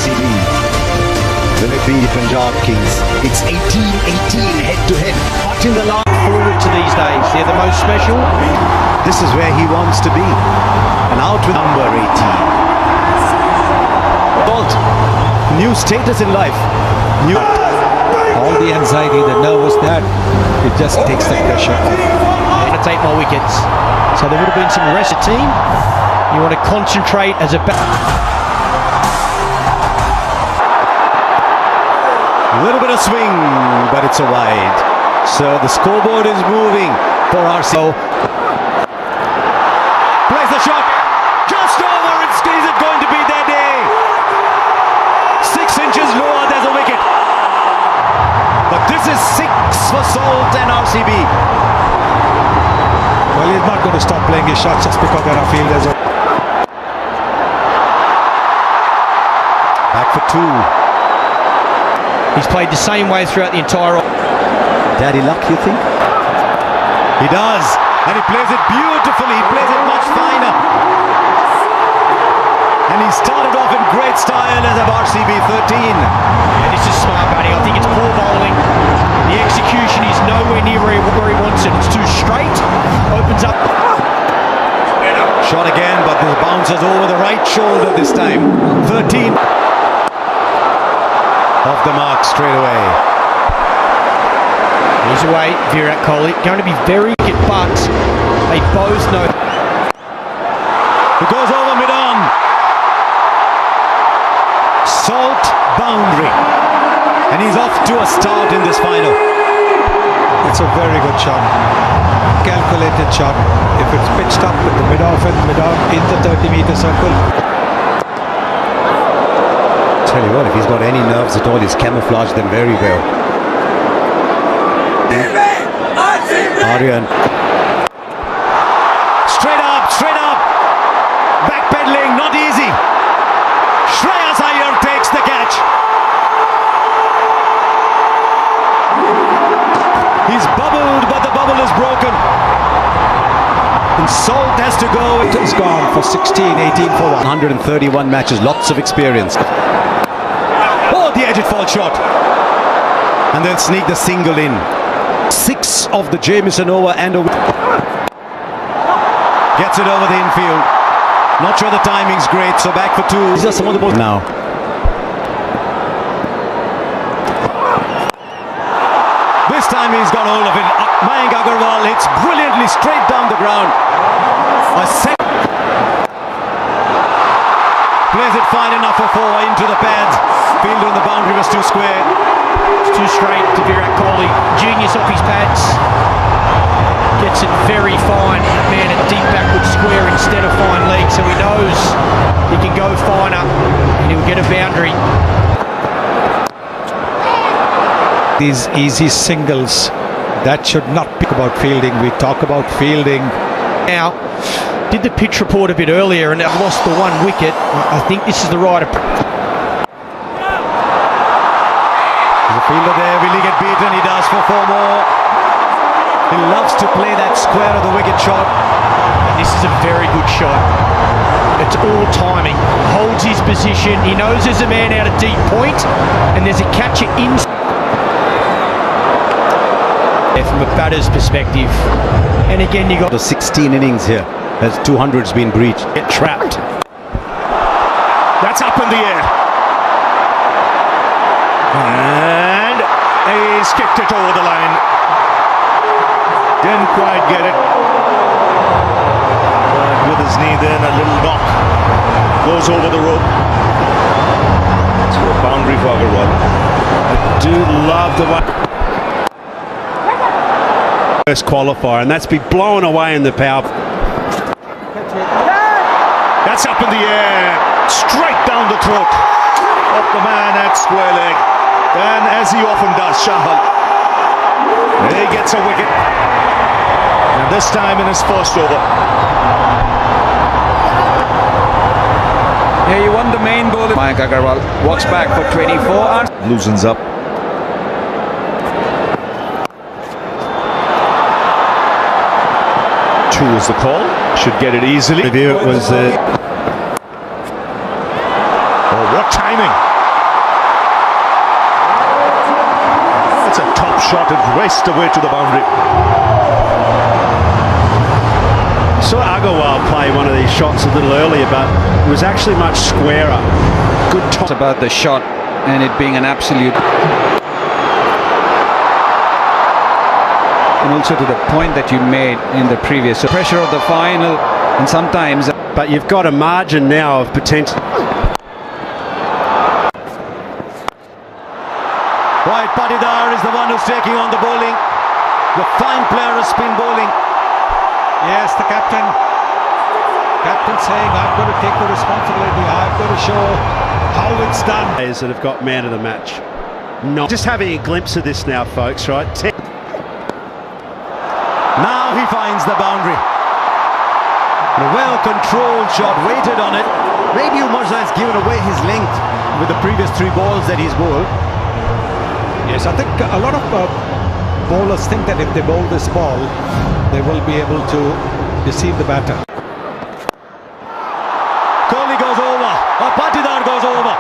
RCB. Will it be Punjab Kings? It's 18-18 head-to-head. Watching the last forward to these days. They're the most special. This is where he wants to be. And out with number 18. Bolt, new status in life. New. All the anxiety, the nervous, that it just takes the pressure off. To take more wickets. So there would have been some rest of the team. You want to concentrate as a A little bit of swing, but it's a wide. So the scoreboard is moving for RCB. Plays the shot. Just over. Is it going to be their day? 6 inches lower, there's a wicket. But this is 6 for Salt and RCB. Well, he's not going to stop playing his shots just because there are fielders. Back for 2. He's played the same way throughout the entire. Daddy luck, you think? He does. And he plays it beautifully. He plays it much finer. And he started off in great style as a RCB 13. Yeah, this is smart batting. I think it's poor bowling. The execution is nowhere near where he wants it. It's too straight. Opens up. Shot again, but the bounces over the right shoulder this time. 13. Off the mark straight away. He's away, Virat Kohli. Going to be very good, but they both know. It goes over mid-on. Salt boundary. And he's off to a start in this final. It's a very good shot. Calculated shot. If it's pitched up with the mid-off and mid-on in the 30-meter circle. Tell you what, if he's got any nerves at all, he's camouflaged them very well. Aryan. Straight up, straight up. Backpedaling, not easy. Shreyas Iyer takes the catch. He's bubbled, but the bubble is broken. And Salt has to go. He's gone for 16, 18 for 1. 131 matches, lots of experience. Oh, the edge it fall shot. And then sneak the single in. 6 of the Jamieson over and over. Gets it over the infield. Not sure the timing's great, so back for 2. These are some of the balls now. This time he's got hold of it. Mayank Agarwal hits brilliantly straight down the ground. Plays it fine enough for 4 into the pads. Fielder on the boundary was too square. It's too straight to Virat Kohli. Genius off his pads. Gets it very fine. Man at deep backward square instead of fine leg, so he knows he can go finer and he'll get a boundary. These easy singles, that should not be about fielding. We talk about fielding. Now, did the pitch report a bit earlier and they've lost the 1 wicket. I think this is the right approach. There's a fielder there. Will he get beaten? He does for 4 more. He loves to play that square of the wicket shot. And this is a very good shot. It's all timing. Holds his position. He knows there's a man out of deep point and there's a catcher in. From a batter's perspective. And again, you got the 16 innings here as 200's been breached. Get trapped. That's up in the air. And he's kicked it over the line. Didn't quite get it. But with his knee then, a little knock. Goes over the rope. So a boundary for Agarwal. I do love the one. First qualifier, and that's been blown away in the power. That's up in the air, straight down the throat of the man at square leg. And as he often does, Shahal. He gets a wicket. And this time in his first over. Yeah, you won the main ball. Mayank Agarwal walks back for 24. Loosens up. Two is the call. Should get it easily. It was. Oh, what timing! shot and raced away to the boundary. Saw Agarwal play one of these shots a little earlier, but it was actually much squarer. Good top. About the shot and it being an absolute, and also to the point that you made in the previous, so pressure of the final, and sometimes, But you've got a margin now of potential. Right, Patidar is the one who's taking on the bowling. The fine player of spin bowling. yes, the captain saying, I've got to take the responsibility, I've got to show how it's done. Players that have got man of the match. Not just having a glimpse of this now, folks, right? Now he finds the boundary. A well-controlled shot, waited on it. Maybe Umarza has given away his length with the previous 3 balls that he's bowled. Yes, I think a lot of bowlers think that if they bowl this ball, they will be able to deceive the batter. Kohli goes over, or Patidar goes over.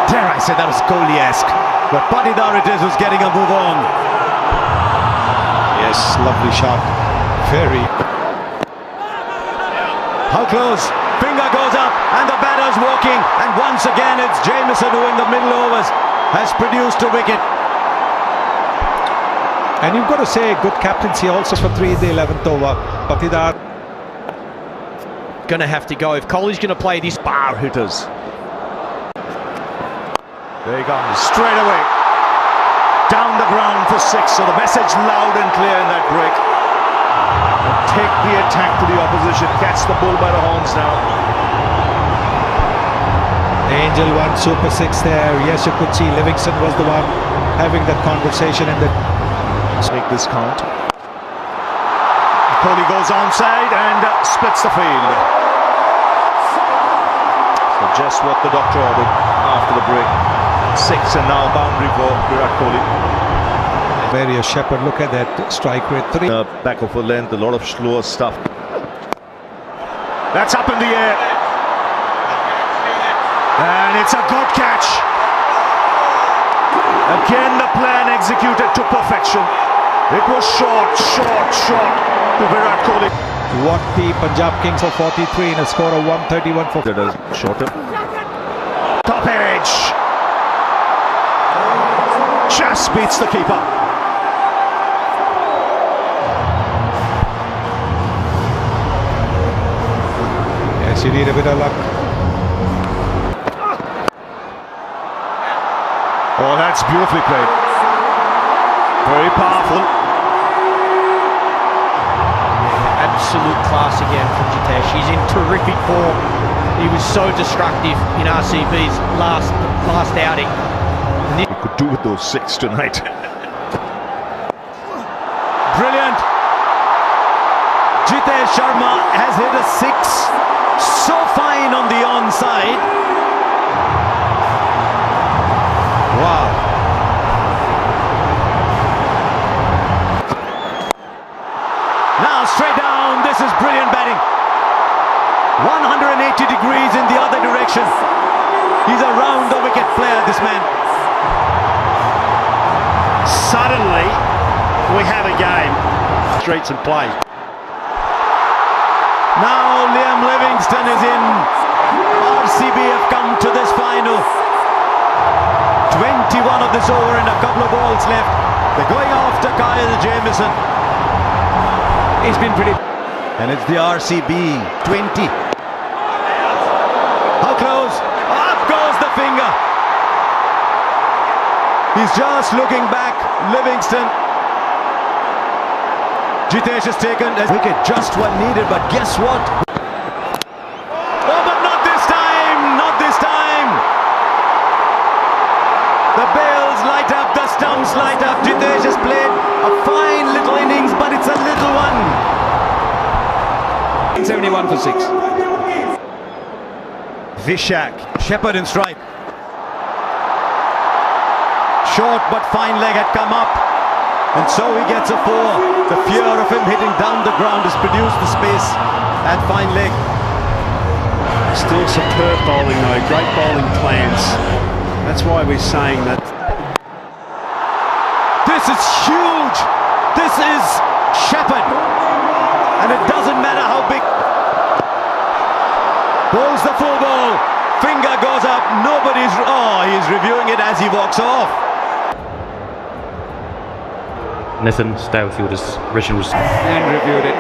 Dare I say that was Kohli-esque, but Patidar it is who's getting a move on. Yes, lovely shot. Very. How close? Finger goes up, and the batter's walking, and once again it's Jamieson who in the middle overs has produced a wicket. And you've got to say good captaincy also for 3 in the 11th over. Patidar going to have to go. If Kohli's going to play this, Bar hitters. There he comes, straight away. Down the ground for 6, so the message loud and clear in that break. And take the attack to the opposition, catch the bull by the horns now. Angel won Super 6 there. Yes, you could see Livingston was the one having that conversation in the. Let's make this count. Kohli goes onside and splits the field. So just what the doctor ordered after the break. 6 and now boundary for Virat Kohli. Various Shepherd, look at that strike rate. 3. Back of a length, a lot of slower stuff. That's up in the air. And it's a good catch. Again the plan executed to perfection. It was short to Virat Kohli. What the Punjab Kings for 43 in a score of 131 for. Shorter. Top edge. Just beats the keeper. Yes, you need a bit of luck. Oh, that's beautifully played. Very powerful. absolute class again from Jitesh. He's in terrific form. He was so destructive in RCB's last outing. He could do with those 6 tonight. Brilliant. Jitesh Sharma has hit a 6. So fine on the onside. Wow. Now straight down. This is brilliant batting. 180 degrees in the other direction. He's a round the wicket player, this man. Suddenly, we have a game. Streets and play. Now Liam Livingston is in. RCB have come to this final. 21 of this over and a couple of balls left. They're going after Kyle Jamieson. He's been pretty. And it's the RCB 20. How close? Up goes the finger. He's just looking back. Livingston. Jitesh has taken a wicket, just what needed, but guess what? Oh, but not this time! Not this time! The bails light up, the stumps light up. Jitesh has played a fine little innings, but it's a little one. 71 for 6. Vishak. Shepherd in strike. Short but fine leg had come up. And so he gets a 4. The fear of him hitting down the ground has produced the space at fine leg. Still superb bowling though, great bowling plans. That's why we're saying that This is huge. This is Shepherd. And it doesn't matter how big. Pulls the full ball. Finger goes up. Nobody's... Oh, he's reviewing it as he walks off. Nathan Stowfield's original And reviewed it.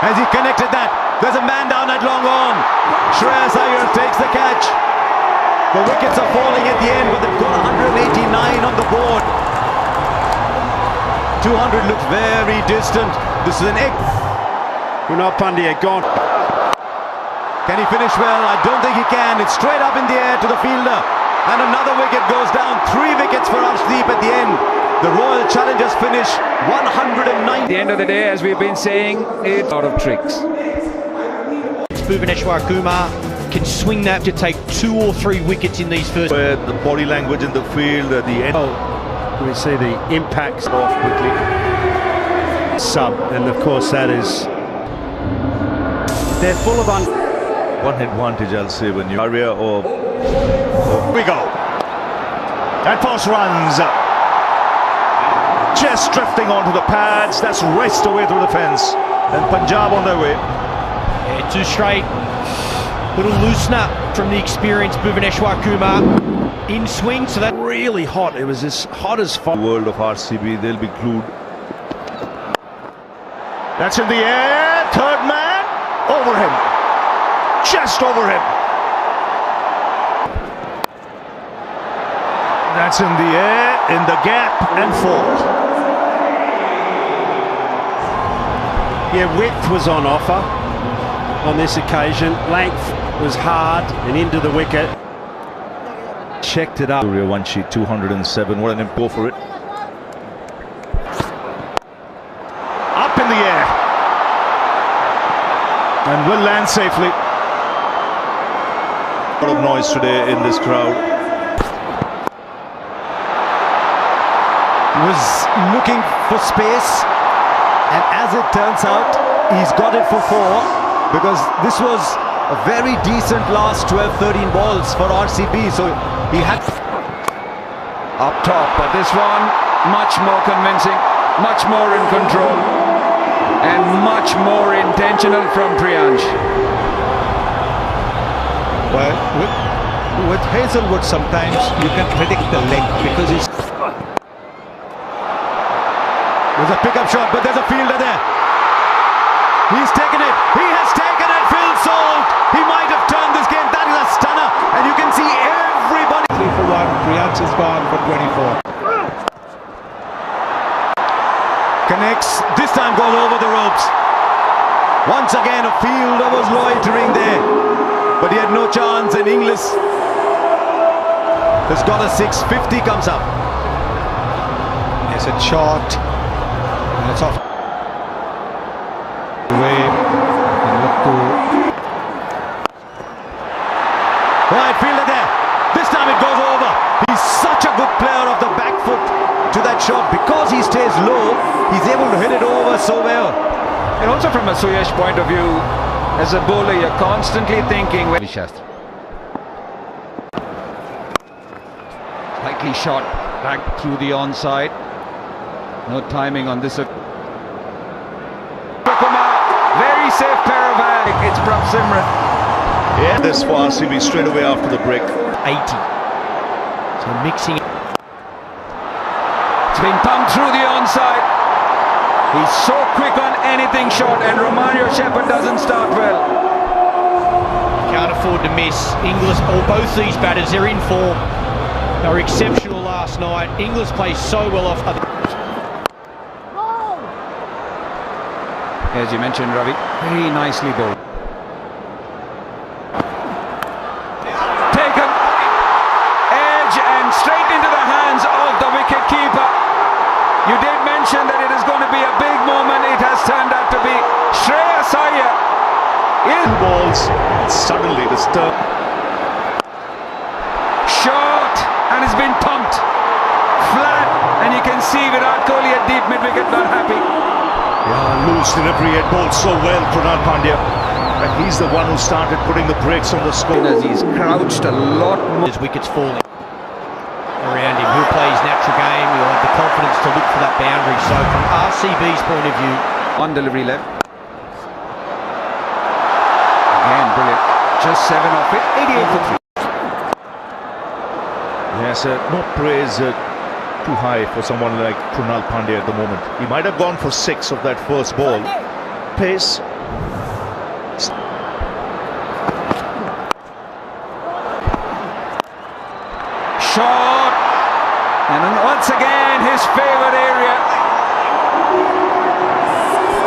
As he connected that, there's a man down at long on. Shreyas Iyer takes the catch. The wickets are falling at the end, but they've got 189 on the board. 200 looks very distant. This is an egg. Kunal Pandya gone. Can he finish well? I don't think he can. It's straight up in the air to the fielder. And another wicket goes down. 3 wickets for Arshdeep at the end. The Royal Challengers finish 109. At the end of the day, as we've been saying, it's out of tricks. Bhuvaneshwar Kumar can swing that to take 2 or 3 wickets in these first. Where the body language in the field at the end. We see the impacts off quickly. Sub, and of course that is... They're full of One advantage, I'll say, when you area or we go. And post runs. Just drifting onto the pads. That's raced away through the fence. And Punjab on their way. Yeah, 2 straight. Little loosener from the experienced Bhuvaneshwar Kumar in swing. So that really hot. It was as hot as fire. The world of RCB, they'll be glued. That's in the air. Third man. Over him. Just over him. That's in the air, in the gap, and 4. Yeah, width was on offer on this occasion. Length was hard and into the wicket. Checked it up. Surya one sheet, 207. What an go for it. Up in the air. And will land safely. A lot of noise today in this crowd. Was looking for space, and as it turns out, he's got it for 4, because this was a very decent last 12-13 balls for RCB, so he had Up top, but this one much more convincing, much more in control, and much more intentional from Priyansh. Well, with Hazelwood, sometimes you can predict the length because he's. There's a pickup shot, but there's a fielder there. He's taken it. He has taken it. Phil Salt. He might have turned this game. That is a stunner. And you can see everybody. 3 for 1. Priyansh is gone for 24. Connects. This time goes over the ropes. Once again, a fielder was loitering there. But he had no chance. And Inglis has got a 650 comes up. Yes, it's short. And it's off. Away. And look to. Right fielder there. This time it goes over. He's such a good player of the back foot to that shot. Because he stays low, he's able to hit it over so well. And also from a Suyash point of view, as a bowler, you're constantly thinking... Slightly shot back through the onside. No timing on this. Kumar, very safe pair of hands. It's Prabh Simran. Yeah, this for RCB straight away after the break. 80. So mixing. It's been pumped through the onside. He's so quick on anything short, and Romario Shepherd doesn't start well. Can't afford to miss. Inglis, or both these batters, they're in form. They were exceptional last night. Inglis plays so well off. As you mentioned, Ravi, very nicely bowled. Taken. Edge and straight into the hands of the wicket keeper. You did mention that it is going to be a big moment. It has turned out to be Shreyas Iyer. Two balls, suddenly disturbed. Short, and it's been pumped. Flat, and you can see Virat Kohli at deep mid-wicket not happy. Yeah, loose delivery, had bowled so well, Kunal Pandya. And he's the one who started putting the brakes on the score. As he's crouched a lot more. His wickets falling around him. he'll play his natural game. He'll have the confidence to look for that boundary. So from RCB's point of view, One delivery left. Again, brilliant. Just 7 off it. 88 for 3. Yes, no praise too high for someone like Krunal Pandya at the moment. He might have gone for 6 of that first ball. Pace. Shot. And then once again, his favourite area.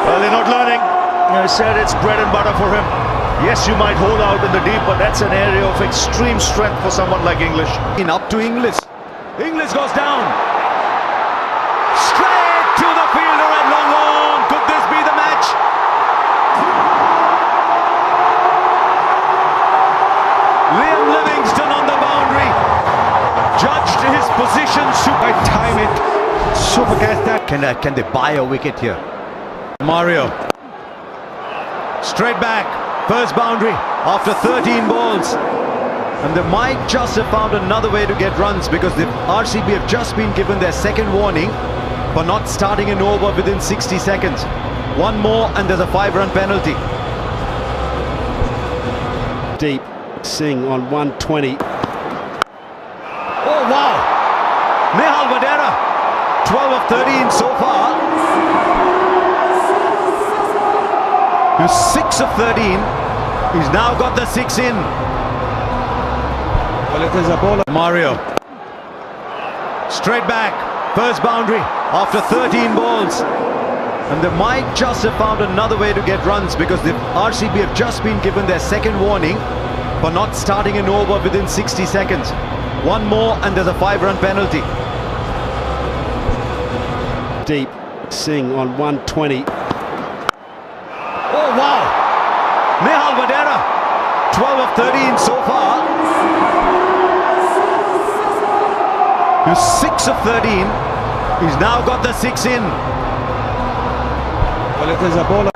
Well, they're not learning. I said it's bread and butter for him. Yes, you might hold out in the deep, but that's an area of extreme strength for someone like English. In up to Inglis. Inglis goes down. Straight to the fielder at long on. Could this be the match? Liam Livingston on the boundary. Judged his position. I time it. Super catch that. Can they buy a wicket here? Mario. Straight back. First boundary after 13 balls. And they might just have found another way to get runs because the RCB have just been given their second warning for not starting an over within 60 seconds. One more and there's a 5-run penalty. Deep. Singh on 120. Oh wow! Nehal Vadera, 12 of 13 so far. He's 6 of 13. He's now got the 6 in. Well, it is a ball. Mario. Straight back. First boundary after 13 balls. And they might just have found another way to get runs because the RCB have just been given their second warning for not starting an over within 60 seconds. One more and there's a 5-run penalty. Deep. Singh on 120. Oh wow! Nehal Vadera, 12 of 13 so far. He's 6 of 13. He's now got the 6 in. Well, it is a ball.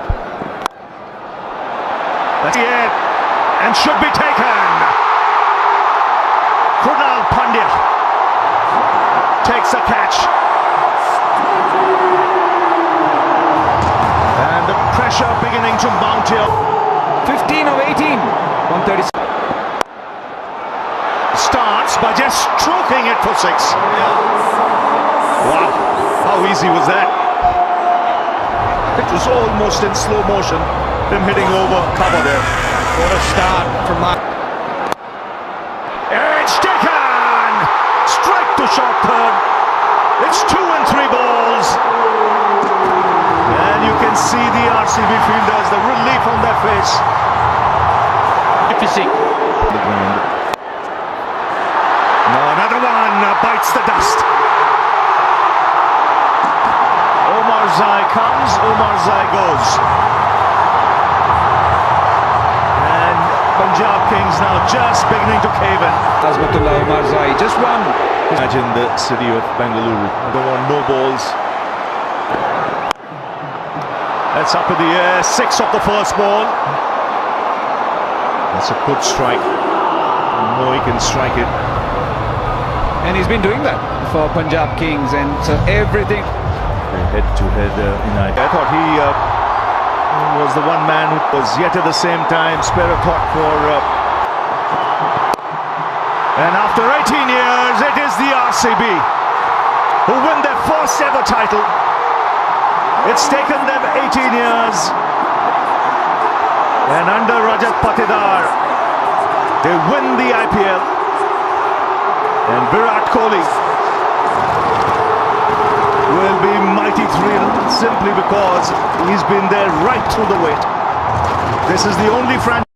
That's it. And should be taken. Krunal Pandya takes the catch. And the pressure beginning to mount here. 15 of 18. 136. Starts by just stroking it for 6. Wow, how easy was that? It was almost in slow motion, him hitting over cover there. what a start from Mark. It's taken! Straight to short third. It's 2 and 3 balls. And you can see the RCB fielders, the relief on their face. Magnificent. The ground. No, another one bites the dust. Omar Zai comes, Omar Zai goes. And Punjab Kings now just beginning to cave in. Azmatullah Omar Zai, just one. Imagine the city of Bengaluru. They want no balls. That's up in the air. 6 of the first ball. That's a good strike. No, he can strike it. And he's been doing that for Punjab Kings, and so everything. Head-to-head United. I thought he was the one man who was yet at the same time spare a thought for. And after 18 years, it is the RCB who win their first ever title. It's taken them 18 years. And under Rajat Patidar, they win the IPL. And Virat Kohli will be mighty thrilled simply because he's been there right through the wait. This is the only franchise.